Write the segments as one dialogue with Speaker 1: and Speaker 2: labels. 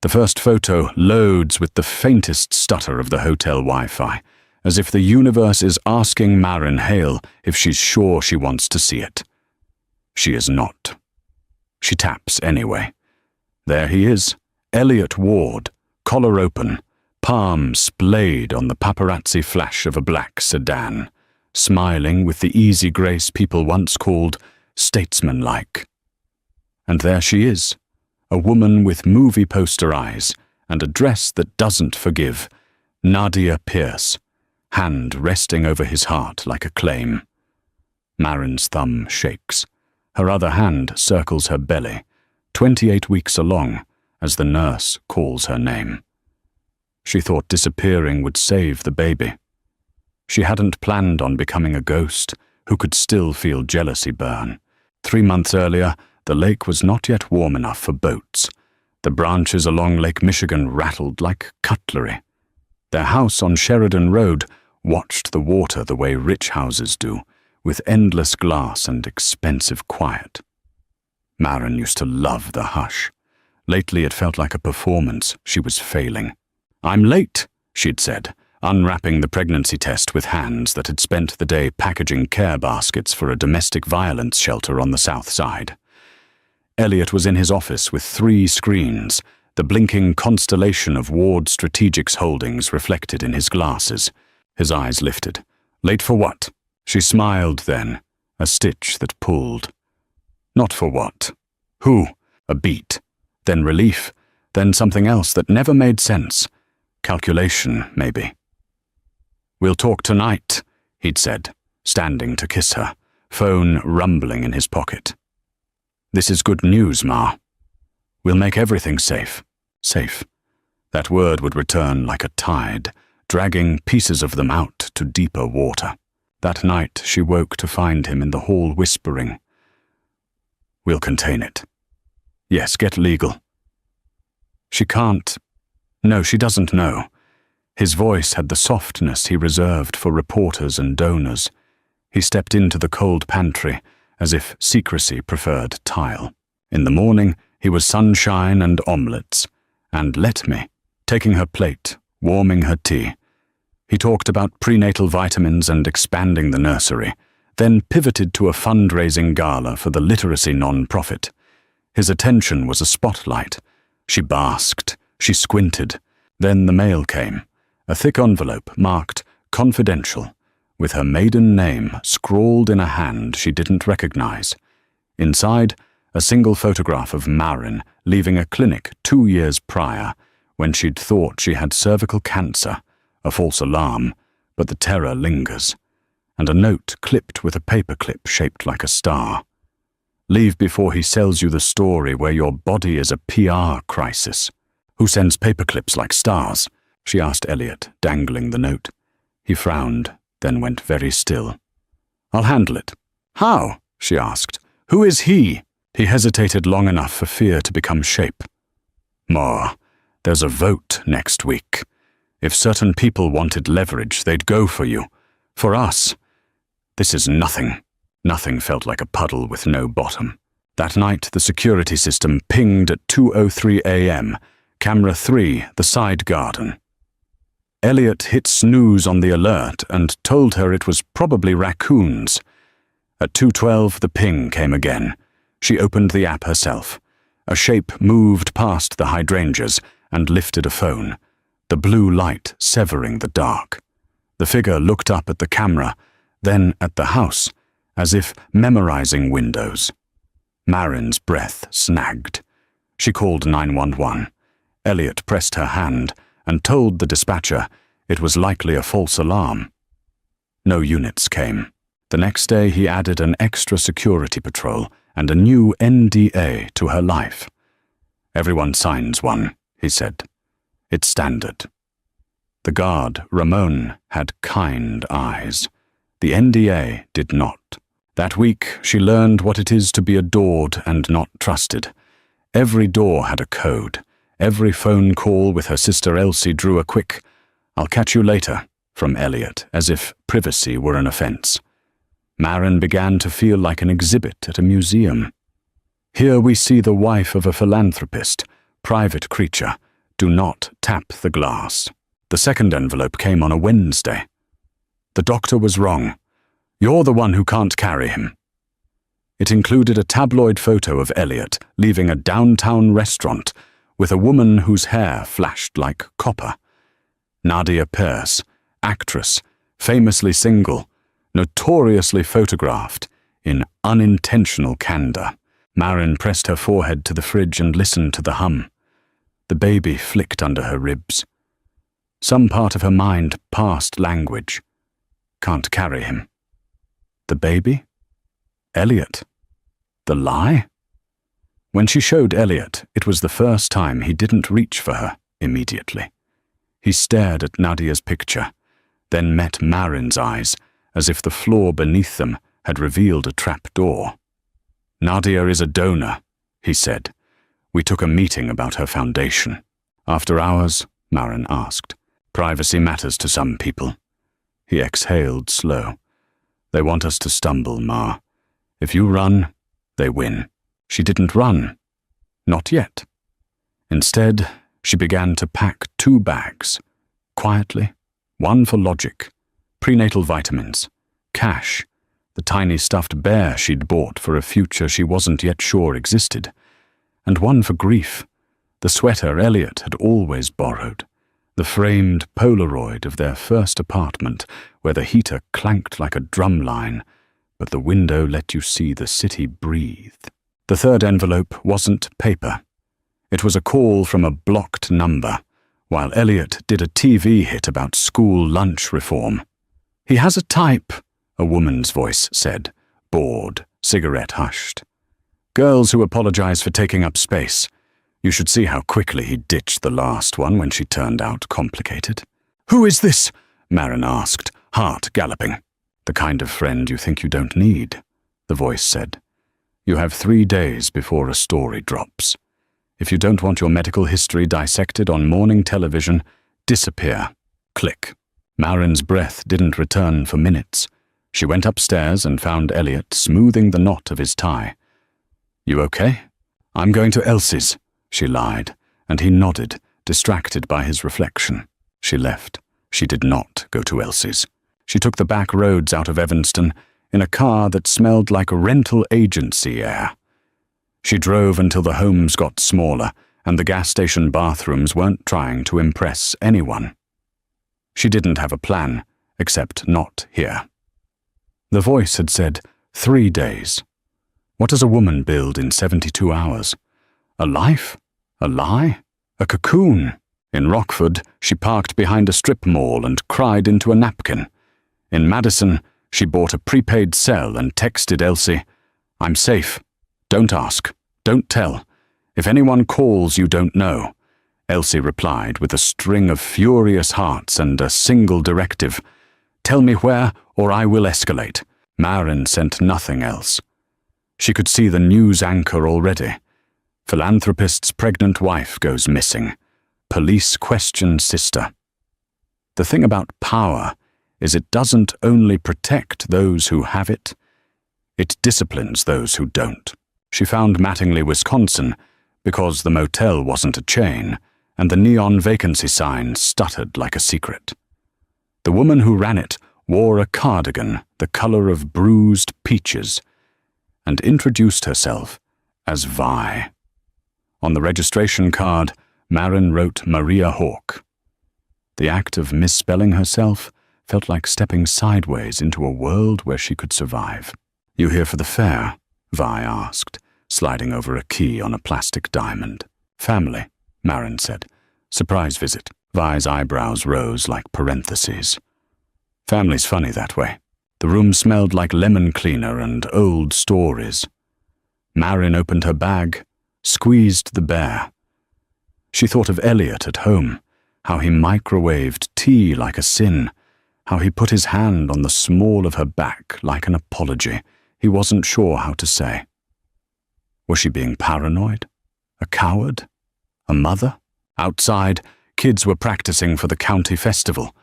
Speaker 1: The first photo loads with the faintest stutter of the hotel Wi-Fi, as if the universe is asking Maren Hale if she's sure she wants to see it. She is not. She taps anyway. There he is, Elliot Ward, collar open, palm splayed on the paparazzi flash of a black sedan, smiling with the easy grace people once called statesmanlike. And there she is, a woman with movie poster eyes and a dress that doesn't forgive, Nadia Pierce, hand resting over his heart like a claim. Maren's thumb shakes. Her other hand circles her belly, 28 weeks along, as the nurse calls her name. She thought disappearing would save the baby. She hadn't planned on becoming a ghost who could still feel jealousy burn. 3 months earlier, the lake was not yet warm enough for boats. The branches along Lake Michigan rattled like cutlery. Their house on Sheridan Road watched the water the way rich houses do, with endless glass and expensive quiet. Maren used to love the hush. Lately it felt like a performance she was failing. "I'm late," she'd said, unwrapping the pregnancy test with hands that had spent the day packaging care baskets for a domestic violence shelter on the South Side. Elliot was in his office with 3 screens, the blinking constellation of Ward Strategics holdings reflected in his glasses. His eyes lifted. "Late for what?" She smiled then, a stitch that pulled. "Not for what? Who?" A beat, then relief, then something else that never made sense. Calculation, maybe. "We'll talk tonight," he'd said, standing to kiss her, phone rumbling in his pocket. "This is good news, Ma. We'll make everything safe." Safe. That word would return like a tide, dragging pieces of them out to deeper water. That night she woke to find him in the hall whispering, "We'll contain it. Yes, get legal." She can't. No, she doesn't know. His voice had the softness he reserved for reporters and donors. He stepped into the cold pantry, as if secrecy preferred tile. In the morning, he was sunshine and omelettes, and let me, taking her plate, warming her tea. He talked about prenatal vitamins and expanding the nursery, then pivoted to a fundraising gala for the literacy non-profit. His attention was a spotlight. She basked, she squinted. Then the mail came, a thick envelope marked confidential, with her maiden name scrawled in a hand she didn't recognize. Inside, a single photograph of Maren leaving a clinic 2 years prior, when she'd thought she had cervical cancer, a false alarm, but the terror lingers, and a note clipped with a paperclip shaped like a star. "Leave before he sells you the story where your body is a PR crisis." "Who sends paperclips like stars?" she asked Elliot, dangling the note. He frowned, then went very still. "I'll handle it." "How?" she asked. "Who is he?" He hesitated long enough for fear to become shape. "Ma, there's a vote next week. If certain people wanted leverage, they'd go for you. For us, this is nothing." Nothing felt like a puddle with no bottom. That night, the security system pinged at 2:03 a.m., camera 3, the side garden. Elliot hit snooze on the alert and told her it was probably raccoons. At 2:12, the ping came again. She opened the app herself. A shape moved past the hydrangeas and lifted a phone, the blue light severing the dark. The figure looked up at the camera, then at the house, as if memorizing windows. Maren's breath snagged. She called 911. Elliot pressed her hand and told the dispatcher it was likely a false alarm. No units came. The next day he added an extra security patrol and a new NDA to her life. "Everyone signs one," he said. "It's standard." The guard, Ramon, had kind eyes. The NDA did not. That week, she learned what it is to be adored and not trusted. Every door had a code. Every phone call with her sister Elsie drew a quick, "I'll catch you later," from Elliot, as if privacy were an offense. Maren began to feel like an exhibit at a museum. Here we see the wife of a philanthropist, private creature, Do not tap the glass. The second envelope came on a Wednesday. The doctor was wrong. You're the one who can't carry him. It included a tabloid photo of Elliot leaving a downtown restaurant with a woman whose hair flashed like copper. Nadia Pierce, actress, famously single, notoriously photographed in unintentional candor. Marin pressed her forehead to the fridge and listened to the hum. The baby flicked under her ribs. Some part of her mind passed language. Can't carry him. The baby? Elliot. The lie? When she showed Elliot, it was the first time he didn't reach for her immediately. He stared at Nadia's picture, then met Marin's eyes, as if the floor beneath them had revealed a trap door. Nadia is a donor, he said. We took a meeting about her foundation. After hours, Marin asked. Privacy matters to some people. He exhaled slow. They want us to stumble, Ma. If you run, they win. She didn't run. Not yet. Instead, she began to pack 2 bags. Quietly, one for logic, prenatal vitamins, cash, the tiny stuffed bear she'd bought for a future she wasn't yet sure existed, and one for grief, the sweater Elliot had always borrowed, the framed Polaroid of their first apartment where the heater clanked like a drum line, but the window let you see the city breathe. The third envelope wasn't paper. It was a call from a blocked number, while Elliot did a TV hit about school lunch reform. He has a type, a woman's voice said, bored, cigarette hushed. Girls who apologize for taking up space. You should see how quickly he ditched the last one when she turned out complicated. Who is this? Marin asked, heart galloping. The kind of friend you think you don't need, the voice said. You have 3 days before a story drops. If you don't want your medical history dissected on morning television, disappear. Click. Marin's breath didn't return for minutes. She went upstairs and found Elliot smoothing the knot of his tie. You okay? I'm going to Elsie's, she lied, and he nodded, distracted by his reflection. She left. She did not go to Elsie's. She took the back roads out of Evanston in a car that smelled like rental agency air. She drove until the homes got smaller and the gas station bathrooms weren't trying to impress anyone. She didn't have a plan, except not here. The voice had said 3 days. What does a woman build in 72 hours? A life? A lie? A cocoon? In Rockford, she parked behind a strip mall and cried into a napkin. In Madison, she bought a prepaid cell and texted Elsie, I'm safe. Don't ask. Don't tell. If anyone calls you don't know. Elsie replied with a string of furious hearts and a single directive. Tell me where or I will escalate. Marin sent nothing else. She could see the news anchor already. Philanthropist's pregnant wife goes missing. Police question sister. The thing about power is it doesn't only protect those who have it, it disciplines those who don't. She found Mattingly, Wisconsin, because the motel wasn't a chain, and the neon vacancy sign stuttered like a secret. The woman who ran it wore a cardigan the color of bruised peaches, and introduced herself as Vi. On the registration card, Marin wrote Maria Hawke. The act of misspelling herself felt like stepping sideways into a world where she could survive. You here for the fair? Vi asked, sliding over a key on a plastic diamond. Family, Marin said. Surprise visit. Vi's eyebrows rose like parentheses. Family's funny that way. The room smelled like lemon cleaner and old stories. Marin opened her bag, squeezed the bear. She thought of Elliot at home, how he microwaved tea like a sin, how he put his hand on the small of her back like an apology he wasn't sure how to say. Was she being paranoid? A coward? A mother? Outside, kids were practicing for the county festival.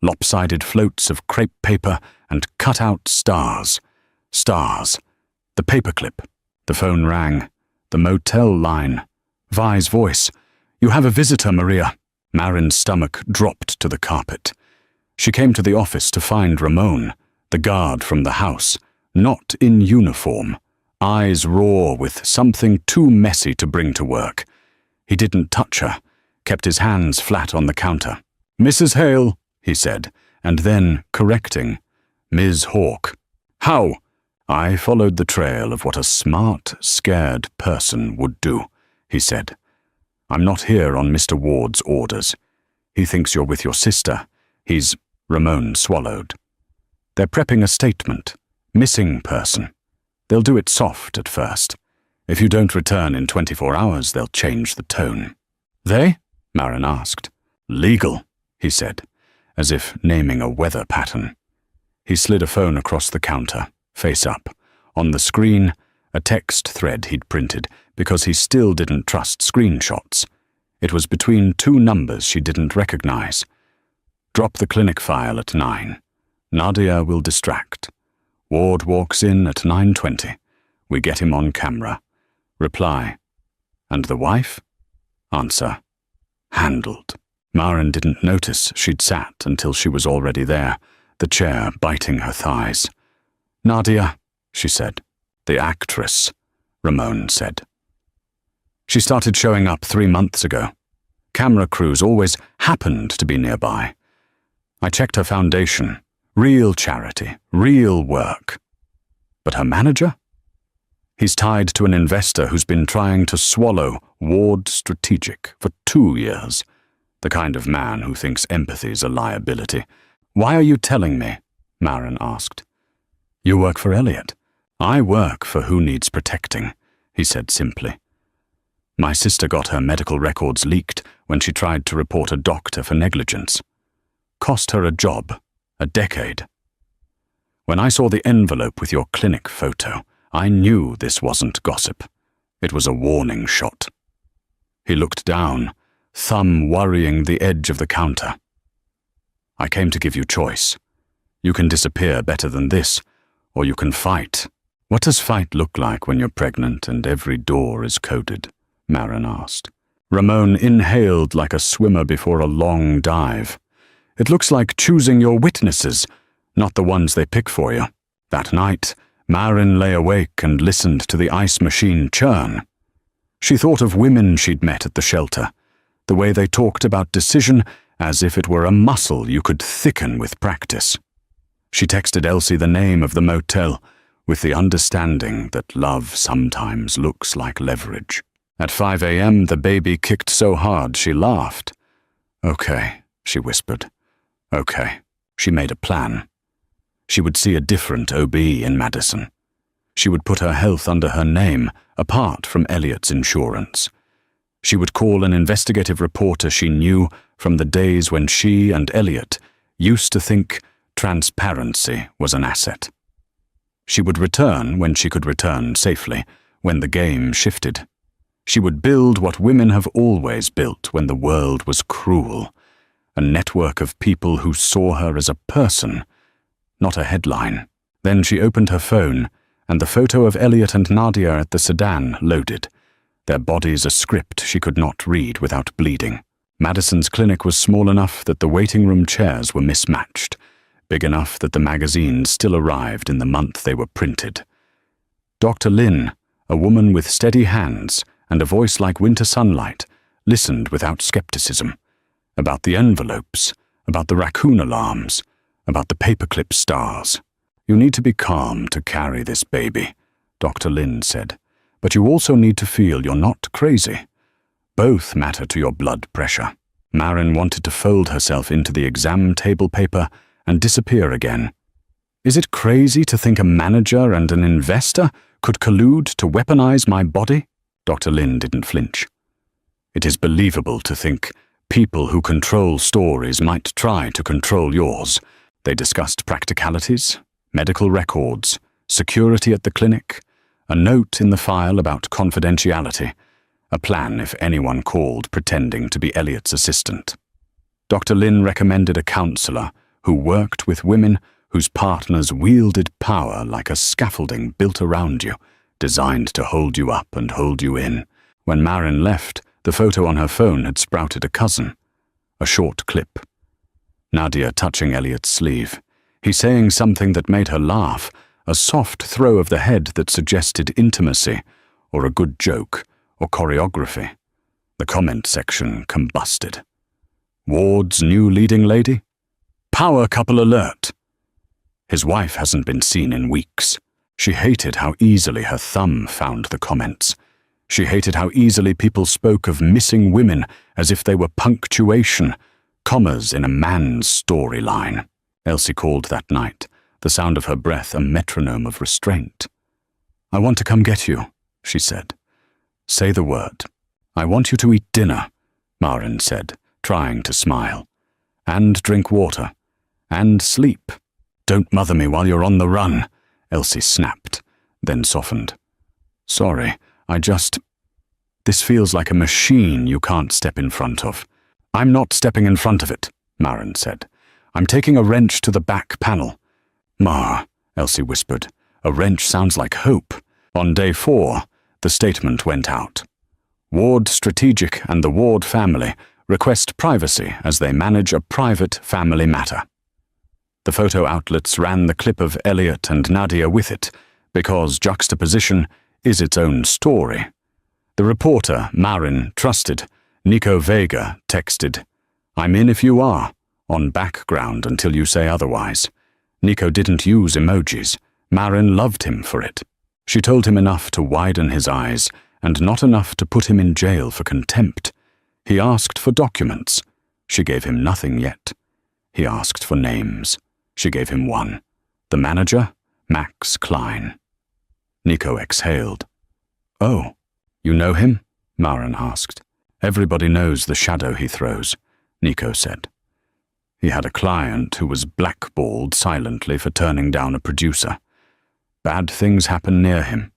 Speaker 1: Lopsided floats of crepe paper and cut-out stars. Stars. The paperclip. The phone rang. The motel line. Vi's voice. "You have a visitor, Maria." Marin's stomach dropped to the carpet. She came to the office to find Ramon, the guard from the house, not in uniform, eyes raw with something too messy to bring to work. He didn't touch her, kept his hands flat on the counter. "Mrs. Hale," he said, and then, correcting, "Ms. Hawke." "How?" "I followed the trail of what a smart, scared person would do," he said. "I'm not here on Mr. Ward's orders. He thinks you're with your sister. He's—" Ramon swallowed. "They're prepping a statement. Missing person. They'll do it soft at first. If you don't return in 24 hours, they'll change the tone." "They?" Marin asked. "Legal," he said, as if naming a weather pattern. He slid a phone across the counter, face up. On the screen, a text thread he'd printed because he still didn't trust screenshots. It was between two numbers she didn't recognize. "Drop the clinic file at 9. Nadia will distract. Ward walks in at 9:20. We get him on camera. Reply. And the wife?" Answer. "Handled." Marin didn't notice she'd sat until she was already there, the chair biting her thighs. "Nadia," she said. "The actress," Ramon said. "She started showing up 3 months ago. Camera crews always happened to be nearby. I checked her foundation. Real charity, real work. But her manager? He's tied to an investor who's been trying to swallow Ward Strategic for 2 years. The kind of man who thinks empathy's a liability. "Why are you telling me?" Marin asked. "You work for Elliot. I work for who needs protecting," he said simply. "My sister got her medical records leaked when she tried to report a doctor for negligence. Cost her a job, a decade. When I saw the envelope with your clinic photo, I knew this wasn't gossip. It was a warning shot." He looked down, thumb worrying the edge of the counter. "I came to give you choice. You can disappear better than this, or you can fight." "What does fight look like when you're pregnant and every door is coded?" Marin asked. Ramon inhaled like a swimmer before a long dive. "It looks like choosing your witnesses, not the ones they pick for you." That night, Marin lay awake and listened to the ice machine churn. She thought of women she'd met at the shelter, the way they talked about decision as if it were a muscle you could thicken with practice. She texted Elsie the name of the motel, with the understanding that love sometimes looks like leverage. At 5 a.m., the baby kicked so hard she laughed. "Okay," she whispered. "Okay." She made a plan. She would see a different OB in Madison. She would put her health under her name, apart from Elliot's insurance. She would call an investigative reporter she knew from the days when she and Elliot used to think transparency was an asset. She would return when she could return safely, when the game shifted. She would build what women have always built when the world was cruel, a network of people who saw her as a person, not a headline. Then she opened her phone, and the photo of Elliot and Nadia at the sedan loaded, their bodies a script she could not read without bleeding. Madison's clinic was small enough that the waiting room chairs were mismatched, big enough that the magazines still arrived in the month they were printed. Dr. Lynn, a woman with steady hands and a voice like winter sunlight, listened without skepticism. About the envelopes, about the raccoon alarms, about the paperclip stars. "You need to be calm to carry this baby," Dr. Lynn said. "But you also need to feel you're not crazy. Both matter to your blood pressure." Marin wanted to fold herself into the exam table paper and disappear again. "Is it crazy to think a manager and an investor could collude to weaponize my body?" Dr. Lynn didn't flinch. "It is believable to think people who control stories might try to control yours." They discussed practicalities, medical records, security at the clinic, a note in the file about confidentiality, a plan if anyone called pretending to be Elliot's assistant. Dr. Lynn recommended a counselor who worked with women whose partners wielded power like a scaffolding built around you, designed to hold you up and hold you in. When Marin left, The photo on her phone had sprouted a cousin. A short clip. Nadia touching Elliot's sleeve. He saying something that made her laugh, a soft throw of the head that suggested intimacy, or a good joke, or choreography. The comment section combusted. Ward's new leading lady? Power couple alert! His wife hasn't been seen in weeks. She hated how easily her thumb found the comments. She hated how easily people spoke of missing women as if they were punctuation, commas in a man's storyline. Elsie called that night, the sound of her breath a metronome of restraint. I want to come get you, she said. Say the word. I want you to eat dinner, Marin said, trying to smile. And drink water. And sleep. Don't mother me while you're on the run, Elsie snapped, then softened. Sorry, This feels like a machine you can't step in front of. I'm not stepping in front of it, Marin said. I'm taking a wrench to the back panel. Ma, Elsie whispered. A wrench sounds like hope. On day 4, the statement went out. Ward Strategic and the Ward family request privacy as they manage a private family matter. The photo outlets ran the clip of Elliot and Nadia with it, because juxtaposition is its own story. The reporter, Marin, trusted. Nico Vega texted, I'm in if you are, on background until you say otherwise. Nico didn't use emojis. Marin loved him for it. She told him enough to widen his eyes, and not enough to put him in jail for contempt. He asked for documents. She gave him nothing yet. He asked for names. She gave him one. The manager, Max Klein. Nico exhaled. Oh, you know him? Marin asked. Everybody knows the shadow he throws, Nico said. He had a client who was blackballed silently for turning down a producer. Bad things happen near him.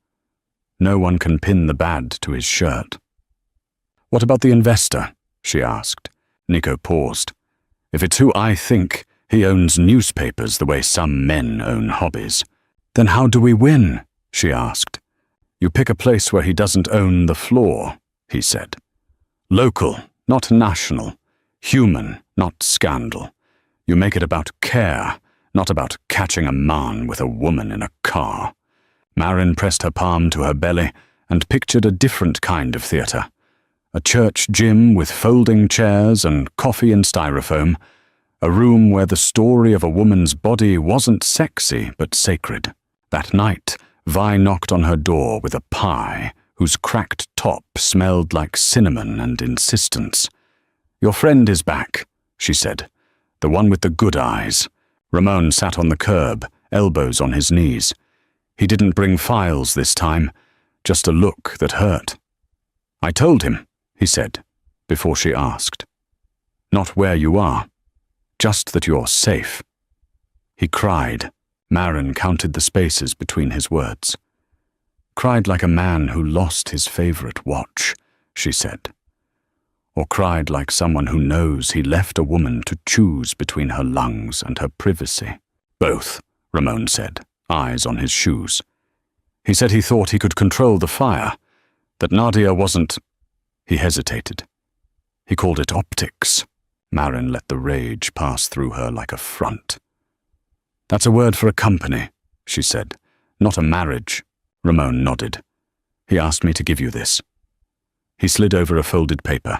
Speaker 1: No one can pin the bad to his shirt. What about the investor? She asked. Nico paused. If it's who I think, he owns newspapers the way some men own hobbies. Then how do we win? She asked. You pick a place where he doesn't own the floor, he said. Local, not national. Human, not scandal. You make it about care, not about catching a man with a woman in a car. Marin pressed her palm to her belly and pictured a different kind of theatre. A church gym with folding chairs and coffee in styrofoam. A room where the story of a woman's body wasn't sexy but sacred. That night, Vi knocked on her door with a pie whose cracked top smelled like cinnamon and insistence. Your friend is back, she said. The one with the good eyes. Ramon sat on the curb, elbows on his knees. He didn't bring files this time, just a look that hurt. I told him, he said, before she asked. Not where you are, just that you're safe. He cried. Marin counted the spaces between his words. Cried like a man who lost his favorite watch, she said. Or cried like someone who knows he left a woman to choose between her lungs and her privacy. Both, Ramon said, eyes on his shoes. He said he thought he could control the fire, that Nadia wasn't... He hesitated. He called it optics. Marin let the rage pass through her like a front. That's a word for a company, she said, not a marriage. Ramon nodded. He asked me to give you this. He slid over a folded paper.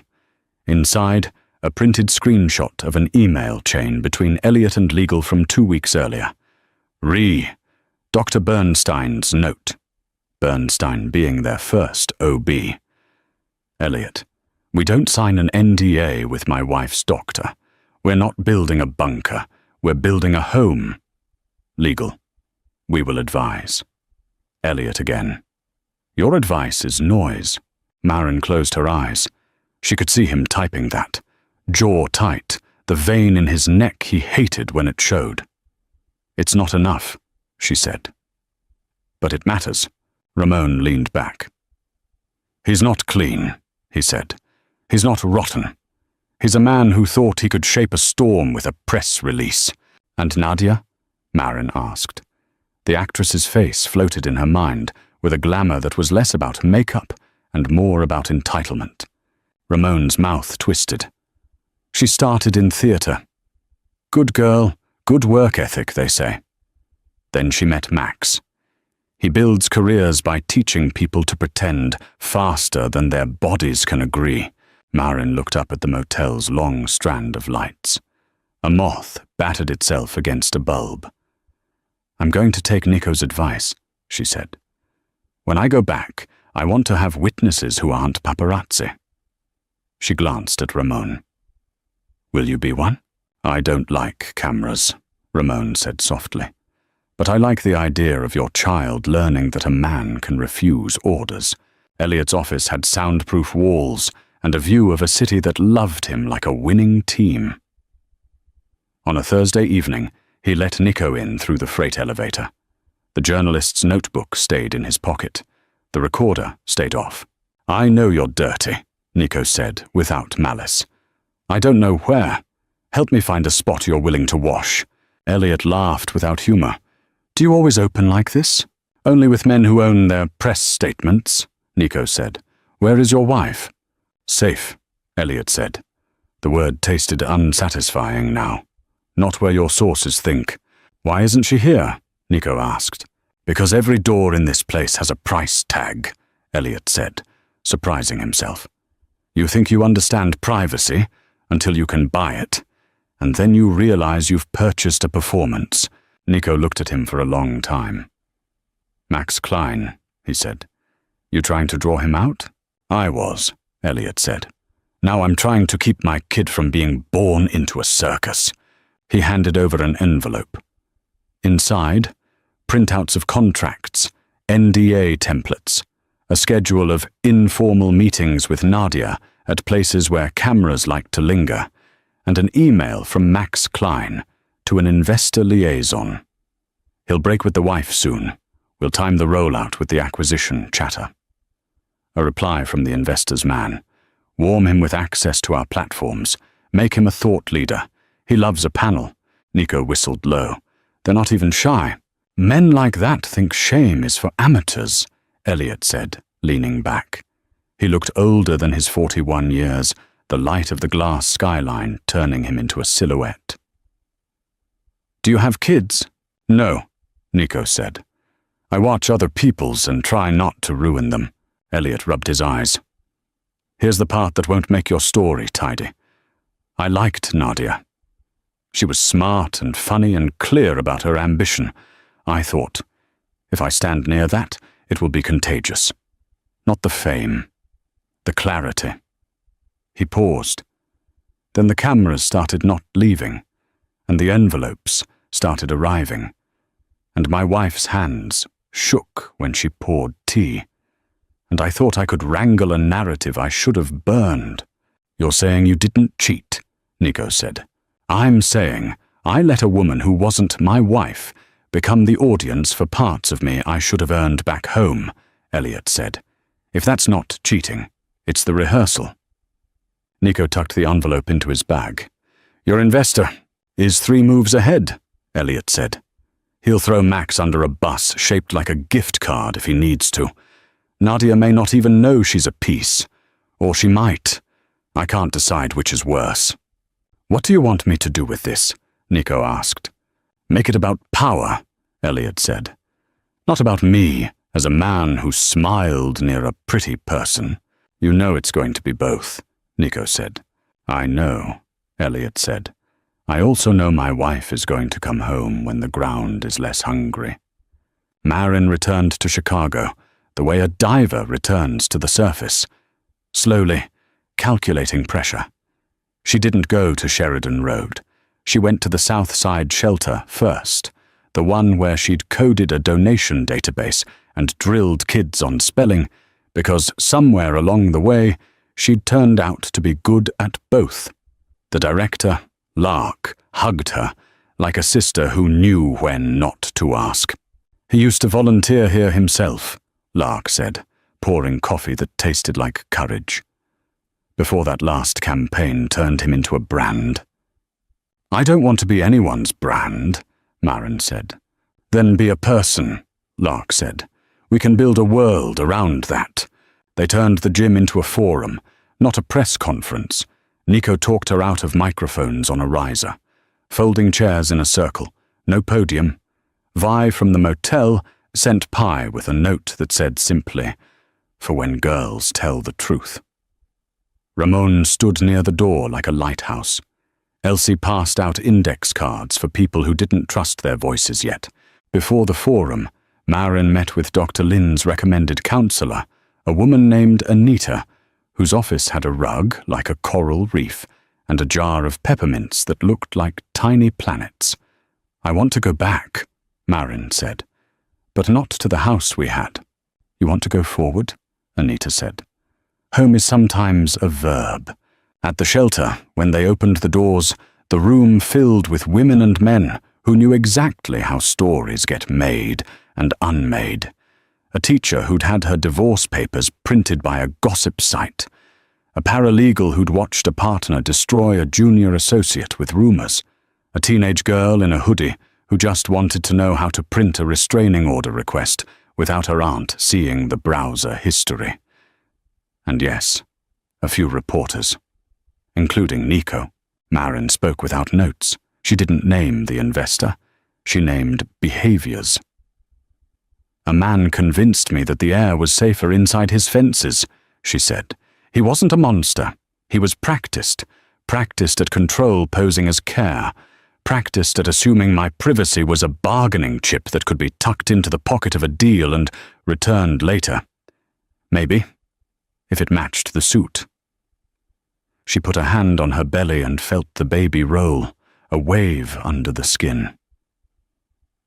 Speaker 1: Inside, a printed screenshot of an email chain between Elliot and Legal from 2 weeks earlier. Dr. Bernstein's note. Bernstein being their first OB. Elliot, we don't sign an NDA with my wife's doctor. We're not building a bunker. We're building a home. Legal, we will advise. Elliot again. Your advice is noise. Marin closed her eyes. She could see him typing that. Jaw tight, the vein in his neck he hated when it showed. It's not enough, she said. But it matters. Ramon leaned back. He's not clean, he said. He's not rotten. He's a man who thought he could shape a storm with a press release. And Nadia? Marin asked. The actress's face floated in her mind with a glamour that was less about makeup and more about entitlement. Ramon's mouth twisted. She started in theatre. Good girl, good work ethic, they say. Then she met Max. He builds careers by teaching people to pretend faster than their bodies can agree. Marin looked up at the motel's long strand of lights. A moth battered itself against a bulb. I'm going to take Nico's advice, she said. When I go back, I want to have witnesses who aren't paparazzi. She glanced at Ramon. Will you be one? I don't like cameras, Ramon said softly. But I like the idea of your child learning that a man can refuse orders. Elliot's office had soundproof walls and a view of a city that loved him like a winning team. On a Thursday evening, he let Nico in through the freight elevator. The journalist's notebook stayed in his pocket. The recorder stayed off. I know you're dirty, Nico said without malice. I don't know where. Help me find a spot you're willing to wash. Elliot laughed without humor. Do you always open like this? Only with men who own their press statements, Nico said. Where is your wife? Safe, Elliot said. The word tasted unsatisfying now. Not where your sources think. Why isn't she here? Nico asked. Because every door in this place has a price tag, Elliot said, surprising himself. You think you understand privacy until you can buy it, and then you realize you've purchased a performance. Nico looked at him for a long time. Max Klein, he said. You trying to draw him out? I was, Elliot said. Now I'm trying to keep my kid from being born into a circus. He handed over an envelope. Inside, printouts of contracts, NDA templates, a schedule of informal meetings with Nadia at places where cameras like to linger, and an email from Max Klein to an investor liaison. He'll break with the wife soon. We'll time the rollout with the acquisition chatter. A reply from the investor's man. Warm him with access to our platforms. Make him a thought leader. He loves a panel. Nico whistled low. They're not even shy. Men like that think shame is for amateurs, Elliot said, leaning back. He looked older than his 41 years, the light of the glass skyline turning him into a silhouette. Do you have kids? No, Nico said. I watch other people's and try not to ruin them. Elliot rubbed his eyes. Here's the part that won't make your story tidy. I liked Nadia. She was smart and funny and clear about her ambition. I thought, if I stand near that, it will be contagious. Not the fame, the clarity. He paused. Then the cameras started not leaving, and the envelopes started arriving, and my wife's hands shook when she poured tea, and I thought I could wrangle a narrative I should have burned. You're saying you didn't cheat, Nico said. I'm saying I let a woman who wasn't my wife become the audience for parts of me I should have earned back home, Elliot said. If that's not cheating, it's the rehearsal. Nico tucked the envelope into his bag. Your investor is 3 moves ahead, Elliot said. He'll throw Max under a bus shaped like a gift card if he needs to. Nadia may not even know she's a piece. Or she might. I can't decide which is worse. What do you want me to do with this? Nico asked. Make it about power, Elliot said. Not about me, as a man who smiled near a pretty person. You know it's going to be both, Nico said. I know, Elliot said. I also know my wife is going to come home when the ground is less hungry. Marin returned to Chicago, the way a diver returns to the surface. Slowly, calculating pressure. She didn't go to Sheridan Road. She went to the South Side shelter first, the one where she'd coded a donation database and drilled kids on spelling, because somewhere along the way, she'd turned out to be good at both. The director, Lark, hugged her, like a sister who knew when not to ask. He used to volunteer here himself, Lark said, pouring coffee that tasted like courage. Before that last campaign turned him into a brand. I don't want to be anyone's brand, Marin said. Then be a person, Lark said. We can build a world around that. They turned the gym into a forum, not a press conference. Nico talked her out of microphones on a riser. Folding chairs in a circle, no podium. Vi from the motel sent Pi with a note that said simply, "For when girls tell the truth." Ramon stood near the door like a lighthouse. Elsie passed out index cards for people who didn't trust their voices yet. Before the forum, Marin met with Dr. Lin's recommended counselor, a woman named Anita, whose office had a rug like a coral reef and a jar of peppermints that looked like tiny planets. "I want to go back," Marin said, "but not to the house we had." "You want to go forward?" Anita said. "Home is sometimes a verb." At the shelter, when they opened the doors, the room filled with women and men who knew exactly how stories get made and unmade. A teacher who'd had her divorce papers printed by a gossip site. A paralegal who'd watched a partner destroy a junior associate with rumors. A teenage girl in a hoodie who just wanted to know how to print a restraining order request without her aunt seeing the browser history. And yes, a few reporters, including Nico. Marin spoke without notes. She didn't name the investor. She named behaviors. "A man convinced me that the air was safer inside his fences," she said. "He wasn't a monster. He was practiced at control posing as care, practiced at assuming my privacy was a bargaining chip that could be tucked into the pocket of a deal and returned later. Maybe, if it matched the suit." She put a hand on her belly and felt the baby roll, a wave under the skin.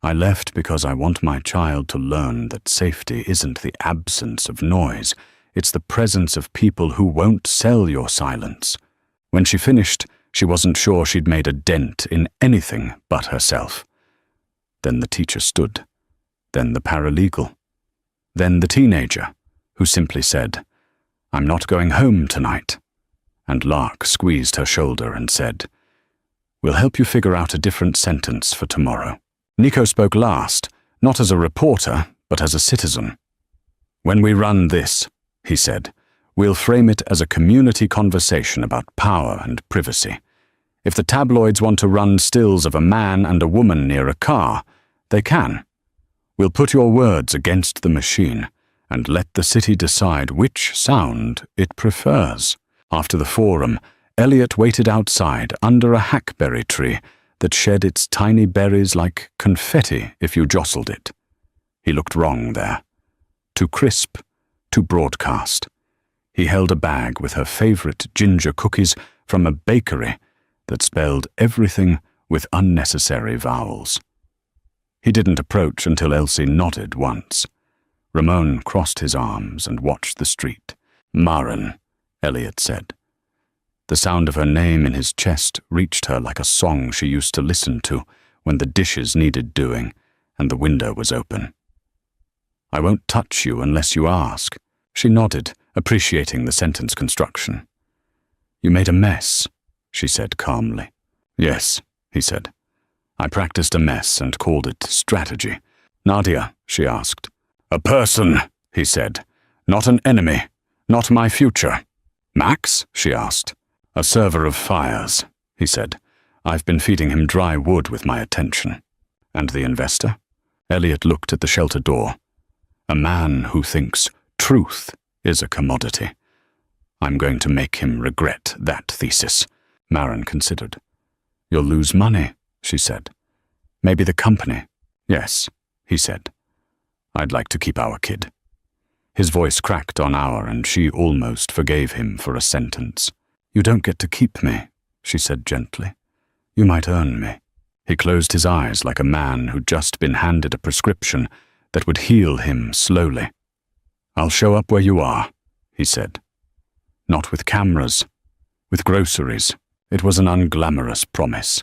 Speaker 1: "I left because I want my child to learn that safety isn't the absence of noise, it's the presence of people who won't sell your silence." When she finished, she wasn't sure she'd made a dent in anything but herself. Then the teacher stood, then the paralegal, then the teenager, who simply said, "I'm not going home tonight." And Lark squeezed her shoulder and said, "We'll help you figure out a different sentence for tomorrow." Nico spoke last, not as a reporter, but as a citizen. "When we run this," he said, "we'll frame it as a community conversation about power and privacy. If the tabloids want to run stills of a man and a woman near a car, they can. We'll put your words against the machine and let the city decide which sound it prefers." After the forum, Elliot waited outside under a hackberry tree that shed its tiny berries like confetti if you jostled it. He looked wrong there. Too crisp, too broadcast. He held a bag with her favorite ginger cookies from a bakery that spelled everything with unnecessary vowels. He didn't approach until Elsie nodded once. Ramon crossed his arms and watched the street. "Marin," Elliot said. The sound of her name in his chest reached her like a song she used to listen to when the dishes needed doing and the window was open. "I won't touch you unless you ask." She nodded, appreciating the sentence construction. "You made a mess," she said calmly. "Yes," he said. "I practiced a mess and called it strategy." "Nadia," she asked. "A person," he said. "Not an enemy. Not my future." "Max?" she asked. "A server of fires," he said. "I've been feeding him dry wood with my attention." "And the investor?" Elliot looked at the shelter door. "A man who thinks truth is a commodity. I'm going to make him regret that thesis." Marin considered. "You'll lose money," she said. "Maybe the company." "Yes," he said. "I'd like to keep our kid." His voice cracked on our, and she almost forgave him for a sentence. "You don't get to keep me," she said gently. "You might earn me." He closed his eyes like a man who'd just been handed a prescription that would heal him slowly. "I'll show up where you are," he said. Not with cameras, with groceries. It was an unglamorous promise.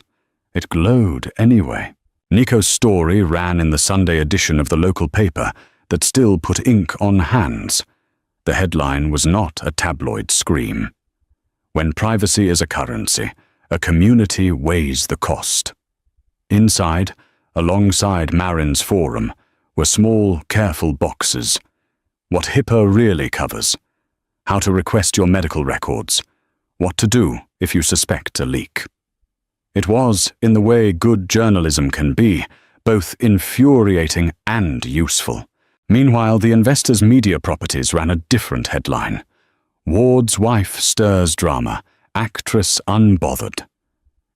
Speaker 1: It glowed anyway. Nico's story ran in the Sunday edition of the local paper that still put ink on hands. The headline was not a tabloid scream. "When privacy is a currency, a community weighs the cost." Inside, alongside Marin's forum, were small, careful boxes. What HIPAA really covers. how to request your medical records, what to do if you suspect a leak. It was, in the way good journalism can be, both infuriating and useful. Meanwhile, the investor's media properties ran a different headline. Ward's wife stirs drama, actress unbothered.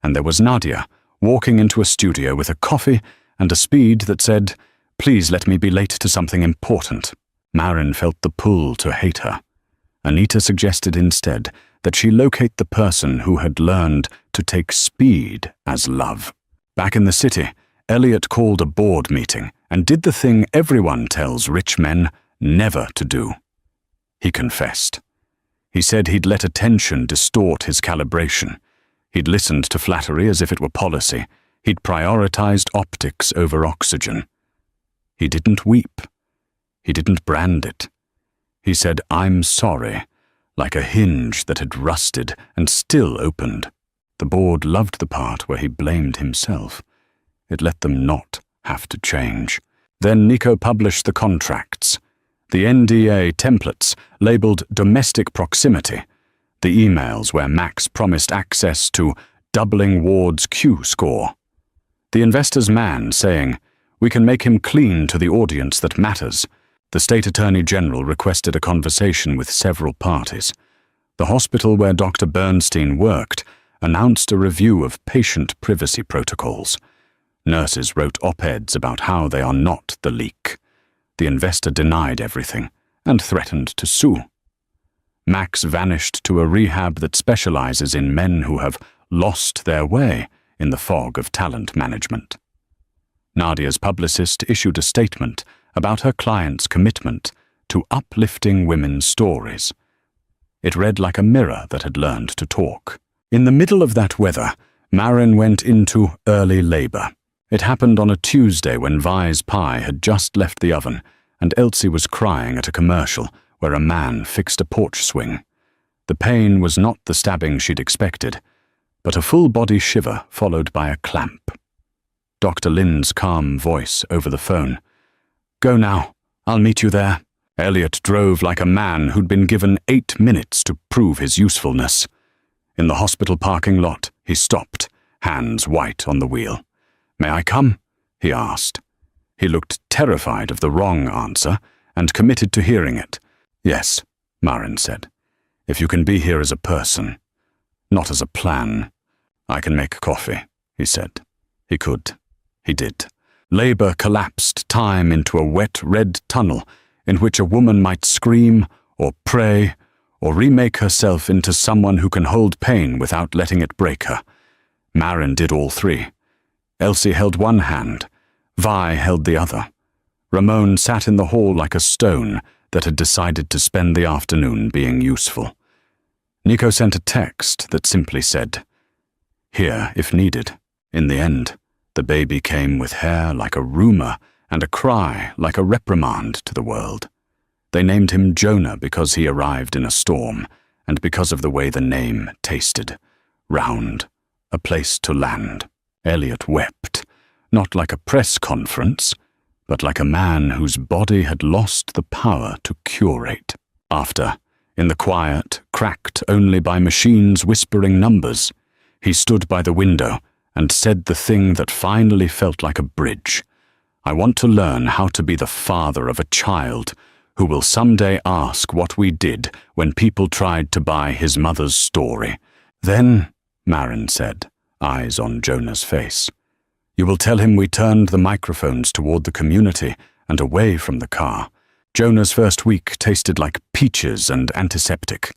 Speaker 1: And there was Nadia, walking into a studio with a coffee and a speed that said, "Please let me be late to something important." Marin felt the pull to hate her. Anita suggested instead that she locate the person who had learned to take speed as love. Back in the city, Elliot called a board meeting and did the thing everyone tells rich men never to do. He confessed. He said he'd let attention distort his calibration. He'd listened to flattery as if it were policy. He'd prioritized optics over oxygen. He didn't weep. He didn't brand it. He said, "I'm sorry," like a hinge that had rusted and still opened. The board loved the part where he blamed himself. It let them not have to change. Then Nico published the contracts, the NDA templates labeled domestic proximity, the emails where Max promised access to doubling Ward's Q score. The investor's man saying, "We can make him clean to the audience that matters." The state attorney general requested a conversation with several parties. The hospital where Dr. Bernstein worked announced a review of patient privacy protocols. Nurses wrote op-eds about how they are not the leak. The investor denied everything and threatened to sue. Max vanished to a rehab that specializes in men who have lost their way in the fog of talent management. Nadia's publicist issued a statement about her client's commitment to uplifting women's stories. It read like a mirror that had learned to talk. In the middle of that weather, Marin went into early labor. It happened on a Tuesday when Vi's pie had just left the oven, and Elsie was crying at a commercial where a man fixed a porch swing. The pain was not the stabbing she'd expected, but a full-body shiver followed by a clamp. Dr. Lynn's calm voice over the phone. "Go now. I'll meet you there." Elliot drove like a man who'd been given 8 minutes to prove his usefulness. In the hospital parking lot, he stopped, hands white on the wheel. "May I come?" he asked. He looked terrified of the wrong answer and committed to hearing it. "Yes," Marin said. "If you can be here as a person, not as a plan." "I can make coffee," he said. He could. He did. Labor collapsed time into a wet red tunnel in which a woman might scream or pray or remake herself into someone who can hold pain without letting it break her. Marin did all three. Elsie held one hand. Vi held the other. Ramon sat in the hall like a stone that had decided to spend the afternoon being useful. Nico sent a text that simply said, "Here if needed." In the end, the baby came with hair like a rumor and a cry like a reprimand to the world. They named him Jonah because he arrived in a storm and because of the way the name tasted. Round, a place to land. Elliot wept, not like a press conference, but like a man whose body had lost the power to curate. After, in the quiet, cracked only by machines whispering numbers, he stood by the window and said the thing that finally felt like a bridge. "I want to learn how to be the father of a child who will someday ask what we did when people tried to buy his mother's story. Then," Marin said, eyes on Jonah's face, "you will tell him we turned the microphones toward the community and away from the car." Jonah's first week tasted like peaches and antiseptic.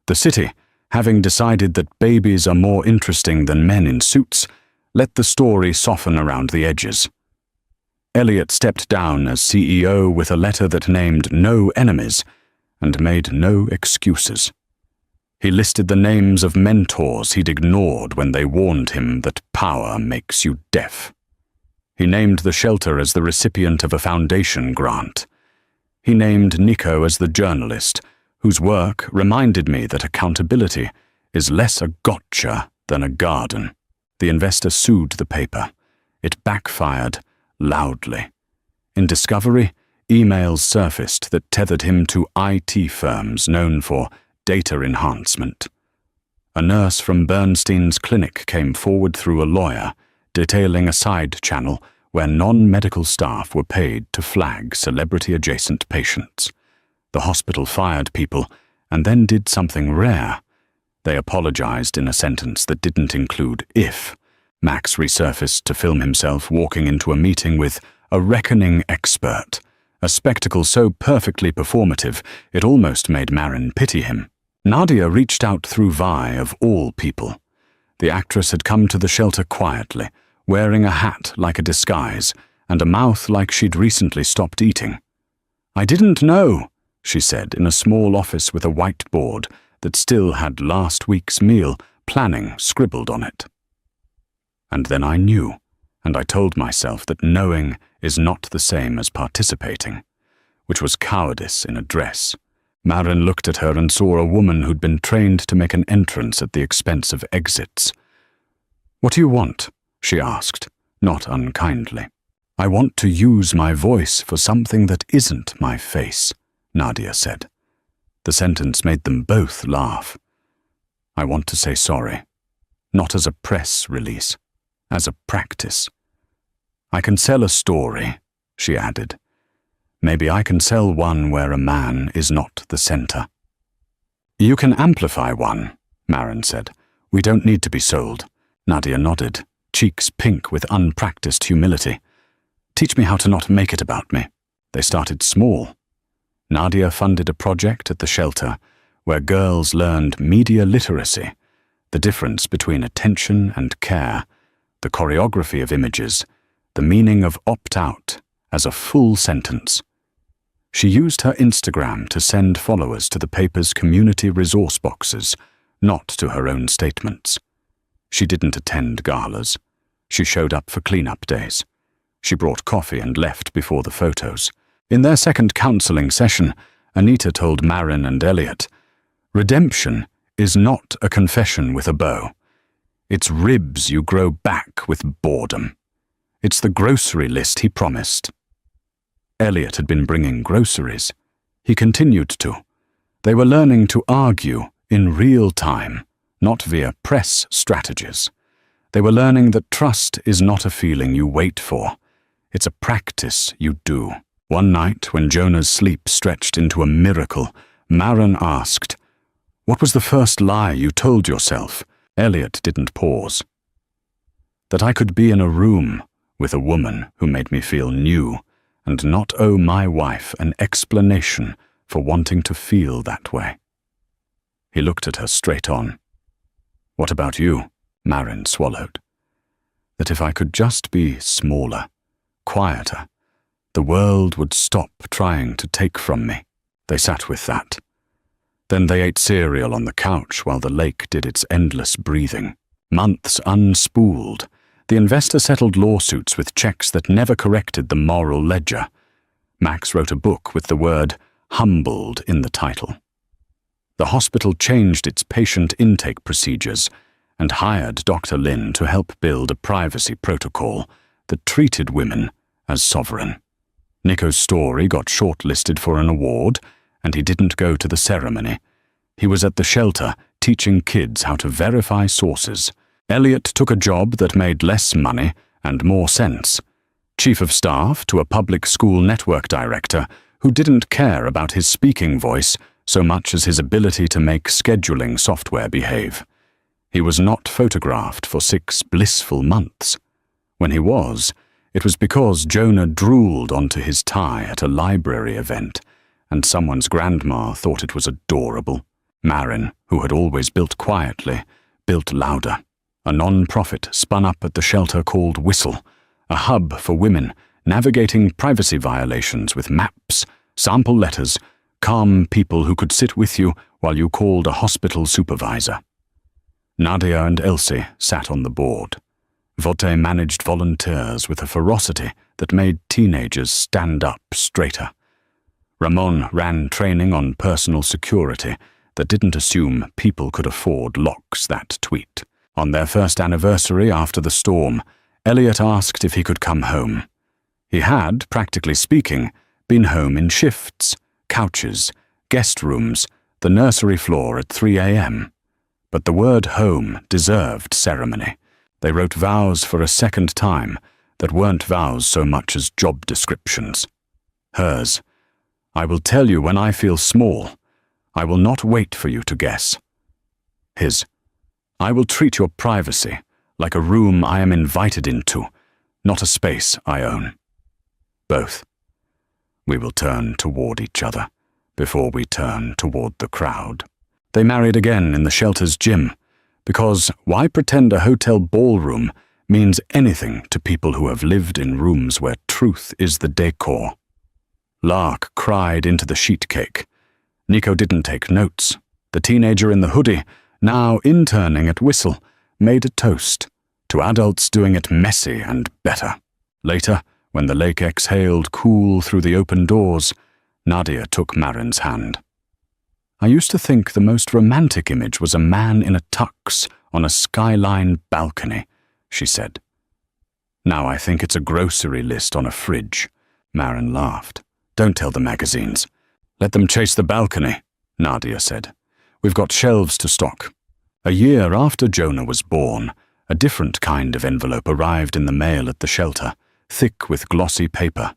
Speaker 1: The city, having decided that babies are more interesting than men in suits, let the story soften around the edges. Elliot stepped down as CEO with a letter that named no enemies and made no excuses. He listed the names of mentors he'd ignored when they warned him that power makes you deaf. He named the shelter as the recipient of a foundation grant. He named Nico as the journalist, whose work reminded me that accountability is less a gotcha than a garden. The investor sued the paper. It backfired loudly. In Discovery, emails surfaced that tethered him to IT firms known for data enhancement. A nurse from Bernstein's clinic came forward through a lawyer, detailing a side channel where non-medical staff were paid to flag celebrity-adjacent patients. The hospital fired people and then did something rare. They apologized in a sentence that didn't include if. Max resurfaced to film himself walking into a meeting with a reckoning expert, a spectacle so perfectly performative it almost made Marin pity him. Nadia reached out through Vi, of all people. The actress had come to the shelter quietly, wearing a hat like a disguise and a mouth like she'd recently stopped eating. "I didn't know," she said in a small office with a whiteboard that still had last week's meal planning scribbled on it. And then I knew, and I told myself that knowing is not the same as participating, which was cowardice in a dress. Marin looked at her and saw a woman who'd been trained to make an entrance at the expense of exits. "What do you want?" she asked, not unkindly. "I want to use my voice for something that isn't my face," Nadia said. The sentence made them both laugh. "I want to say sorry, not as a press release, as a practice. I can sell a story," she added. "Maybe I can sell one where a man is not the center." "You can amplify one," Marin said. "We don't need to be sold." Nadia nodded, cheeks pink with unpracticed humility. "Teach me how to not make it about me." They started small. Nadia funded a project at the shelter where girls learned media literacy, the difference between attention and care, the choreography of images, the meaning of opt-out as a full sentence. She used her Instagram to send followers to the paper's community resource boxes, not to her own statements. She didn't attend galas. She showed up for cleanup days. She brought coffee and left before the photos. In their second counseling session, Anita told Marin and Elliot, "Redemption is not a confession with a bow. It's ribs you grow back with boredom. It's the grocery list he promised." Elliot had been bringing groceries. He continued to. They were learning to argue in real time, not via press strategies. They were learning that trust is not a feeling you wait for. It's a practice you do. One night, when Jonah's sleep stretched into a miracle, Marin asked, "What was the first lie you told yourself?" Elliot didn't pause. "That I could be in a room with a woman who made me feel new and not owe my wife an explanation for wanting to feel that way." He looked at her straight on. "What about you?" Marin swallowed. "That if I could just be smaller, quieter, the world would stop trying to take from me." They sat with that. Then they ate cereal on the couch while the lake did its endless breathing. Months unspooled, the investor settled lawsuits with checks that never corrected the moral ledger. Max wrote a book with the word humbled in the title. The hospital changed its patient intake procedures and hired Dr. Lin to help build a privacy protocol that treated women as sovereign. Nico's story got shortlisted for an award, and he didn't go to the ceremony. He was at the shelter teaching kids how to verify sources. Elliot took a job that made less money and more sense. Chief of staff to a public school network director who didn't care about his speaking voice so much as his ability to make scheduling software behave. He was not photographed for 6 blissful months. When he was, it was because Jonah drooled onto his tie at a library event, and someone's grandma thought it was adorable. Marin, who had always built quietly, built louder. A non-profit spun up at the shelter called Whistle, a hub for women navigating privacy violations with maps, sample letters, calm people who could sit with you while you called a hospital supervisor. Nadia and Elsie sat on the board. Vote managed volunteers with a ferocity that made teenagers stand up straighter. Ramon ran training on personal security that didn't assume people could afford locks that tweet. On their first anniversary after the storm, Elliot asked if he could come home. He had, practically speaking, been home in shifts, couches, guest rooms, the nursery floor at 3 a.m. But the word home deserved ceremony. They wrote vows for a second time that weren't vows so much as job descriptions. Hers, I will tell you when I feel small. I will not wait for you to guess. His, I will treat your privacy like a room I am invited into, not a space I own. Both. We will turn toward each other before we turn toward the crowd. They married again in the shelter's gym, because why pretend a hotel ballroom means anything to people who have lived in rooms where truth is the decor? Lark cried into the sheet cake. Nico didn't take notes. The teenager in the hoodie, now interning at Whistle, made a toast to adults doing it messy and better. Later, when the lake exhaled cool through the open doors, Nadia took Marin's hand. I used to think the most romantic image was a man in a tux on a skyline balcony, she said. Now I think it's a grocery list on a fridge. Marin laughed. Don't tell the magazines. Let them chase the balcony, Nadia said. We've got shelves to stock. A year after Jonah was born, a different kind of envelope arrived in the mail at the shelter, thick with glossy paper.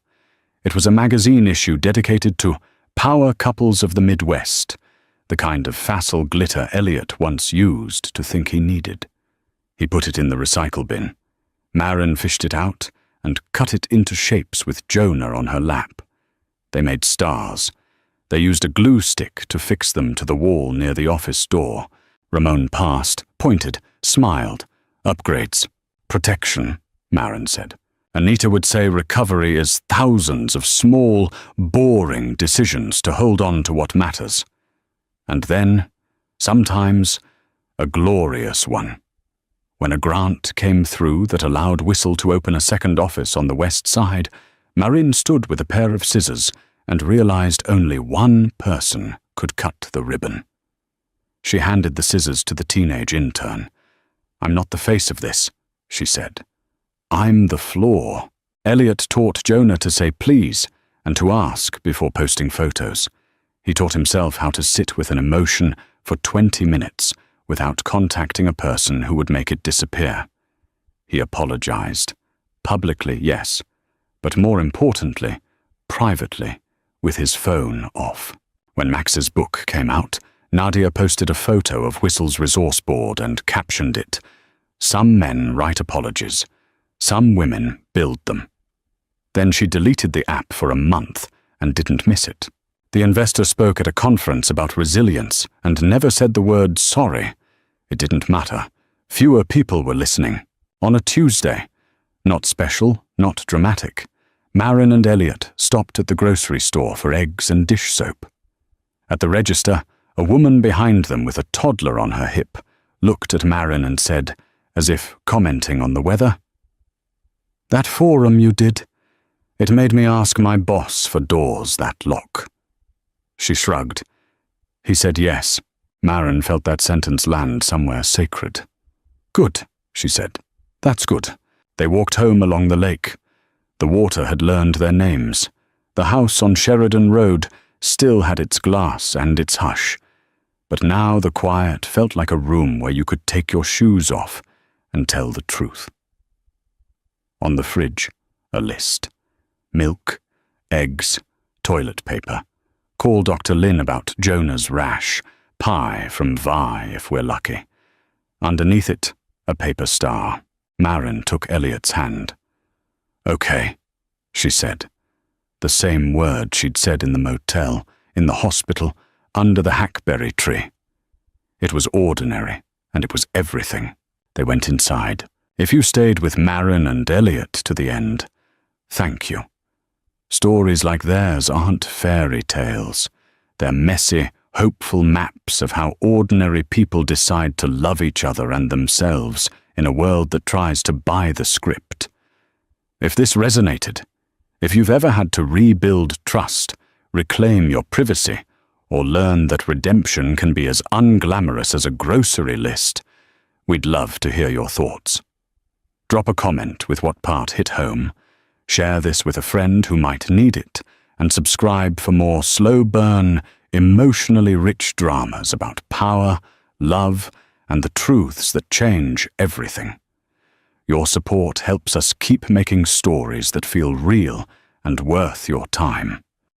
Speaker 1: It was a magazine issue dedicated to power couples of the Midwest, the kind of facile glitter Elliot once used to think he needed. He put it in the recycle bin. Marin fished it out and cut it into shapes with Jonah on her lap. They made stars. They used a glue stick to fix them to the wall near the office door. Ramon passed, pointed, smiled. Upgrades. Protection, Marin said. Anita would say recovery is thousands of small, boring decisions to hold on to what matters. And then, sometimes, a glorious one. When a grant came through that allowed Whistle to open a second office on the west side, Marin stood with a pair of scissors and realized only one person could cut the ribbon. She handed the scissors to the teenage intern. I'm not the face of this, she said. I'm the floor. Elliot taught Jonah to say please and to ask before posting photos. He taught himself how to sit with an emotion for 20 minutes without contacting a person who would make it disappear. He apologized. Publicly, yes, but more importantly, privately, with his phone off. When Max's book came out, Nadia posted a photo of Whistle's resource board and captioned it, "Some men write apologies. Some women build them." Then she deleted the app for a month and didn't miss it. The investor spoke at a conference about resilience and never said the word sorry. It didn't matter. Fewer people were listening. On a Tuesday, not special, not dramatic, Marin and Elliot stopped at the grocery store for eggs and dish soap. At the register, a woman behind them with a toddler on her hip looked at Marin and said, as if commenting on the weather, "That forum you did, it made me ask my boss for doors that lock." She shrugged. He said yes. Marin felt that sentence land somewhere sacred. "Good," she said. "That's good." They walked home along the lake. The water had learned their names. The house on Sheridan Road still had its glass and its hush, but now the quiet felt like a room where you could take your shoes off and tell the truth. On the fridge, a list. Milk, eggs, toilet paper. Call Dr. Lin about Jonah's rash. Pie from Vi if we're lucky. Underneath it, a paper star. Marin took Elliot's hand. "Okay," she said. The same word she'd said in the motel, in the hospital, under the hackberry tree. It was ordinary, and it was everything. They went inside. If you stayed with Marin and Elliot to the end, thank you. Stories like theirs aren't fairy tales. They're messy, hopeful maps of how ordinary people decide to love each other and themselves in a world that tries to buy the script. If this resonated, if you've ever had to rebuild trust, reclaim your privacy, or learn that redemption can be as unglamorous as a grocery list, we'd love to hear your thoughts. Drop a comment with what part hit home, share this with a friend who might need it, and subscribe for more slow burn, emotionally rich dramas about power, love, and the truths that change everything. Your support helps us keep making stories that feel real and worth your time.